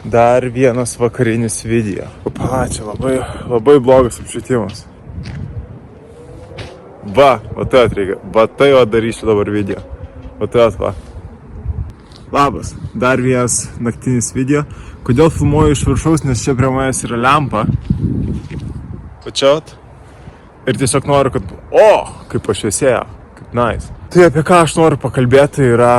Dar vienas vakarinis video. Čia labai blogas apšvietimas. Va tai atreikia. Va tai darysiu dabar video. Va. Labas, dar vienas naktinis video. Kodėl filmuoju iš viršaus, nes čia prie manęs yra lempa. Pačiot. Ir tiesiog noriu, kad... kaip pašviesėjo, kaip nice. Tai apie ką aš noriu pakalbėti yra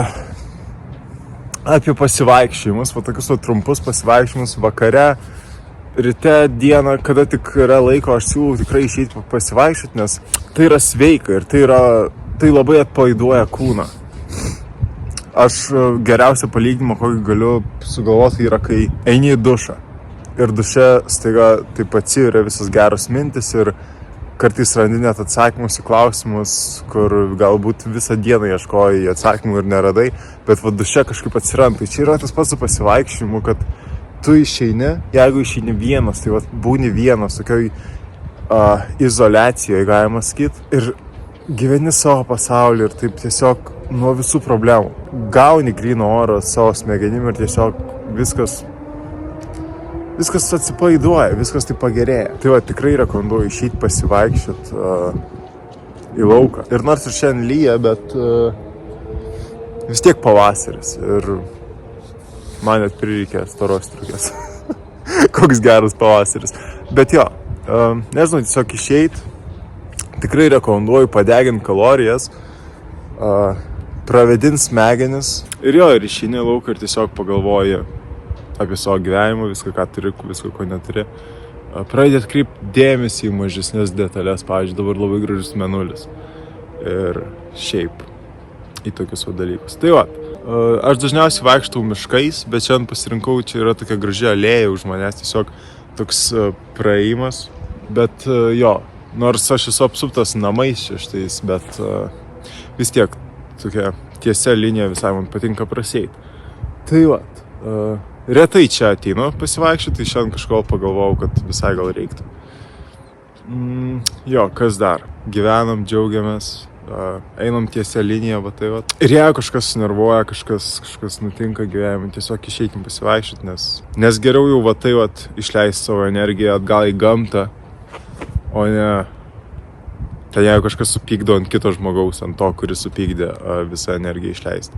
apie pasivaikščiojimus, tokius trumpus pasivaikščiojimus vakare, ryte, dieną, kada tik yra laiko, aš siūlau tikrai išeiti pasivaikščioti, nes tai yra sveika ir tai labai atpalaiduoja kūną. Aš geriausią palyginimą, kokį galiu sugalvoti, yra, kai eini į dušą. Ir duše staiga taip atsiveria visas geros mintis ir kartais randi net atsakymus į klausimus, kur galbūt visą dieną ieškojai atsakymų ir neradai, bet duše kažkaip atsiranda. Tai čia yra tas pats su pasivaikščiojimu, kad tu išeini, jeigu išeini vienas, tai būni vienas, tokioj izoliacijoje, galima sakyti, ir gyveni savo pasaulį ir taip tiesiog nuo visų problemų. Gauni gryno oro savo smegenim ir tiesiog viskas atsipalaiduoja, viskas taip pagerėja. Tai tikrai rekomenduoju išeiti pasivaikščioti į lauką. Ir nors ir šiandien lyja, bet vis tiek pavasaris. Ir man net prireikė storos striukės. Koks geras pavasaris. Bet jo, nežinau, tiesiog išeiti. Tikrai rekomenduoju padeginti kalorijas, pravėdinti smegenis. Ir išeini į lauką ir tiesiog pagalvoji apie savo gyvenimą, viską, ką turi, viską, ko neturi. Pradėti atkreipti dėmesį į mažesnės detalės, pavyzdžiui, dabar labai gražus mėnulis. Ir šiaip į tokius dalykus. Tai aš dažniausiai vaikštau miškais, bet šiandien pasirinkau, čia yra tokia graži alėja už manęs, tiesiog toks praėjimas. Bet nors aš esu apsuptas namais šeštais, bet vis tiek tokia tiesia linija visai man patinka prasieiti. Tai retai čia ateinu pasivaikščioti, tai šiandien kažko pagalvojau, kad visai gal reiktų. Kas dar? Gyvenam, džiaugiamės, einam tiesia linija, Ir jeigu kažkas sunervuoja, kažkas nutinka gyvenime, tiesiog išeikim pasivaikščioti, nes geriau jau išleisti savo energiją atgal į gamtą, o ne ten jeigu kažkas supykdo ant kito žmogaus, ant to, kuris supykdė visą energiją išleisti.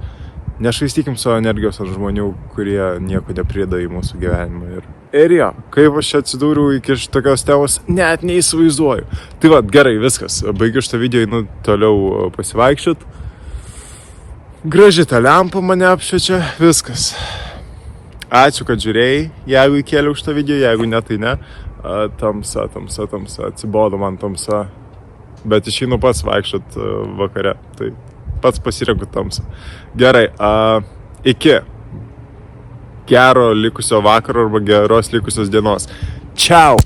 Nešvaistykim savo energijos ant žmonių, kurie nieko neprida į mūsų gyvenimą. Ir kaip aš čia atsidūriau iki tokios temos, net neįsivaizduoju. Tai gerai, viskas. Baigiu šitą video, einu toliau pasivaikščiot. Graži ta lempa mane apšviečia, viskas. Ačiū, kad žiūrėjai, jeigu įkėliau šitą video, jeigu ne, tai ne. Tamsa, atsibodo man tamsa. Bet išeinu pats vaikščiot vakare, tai pats pasirenku tamsą. Gerai, iki gero likusio vakaro arba geros likusios dienos. Čiau!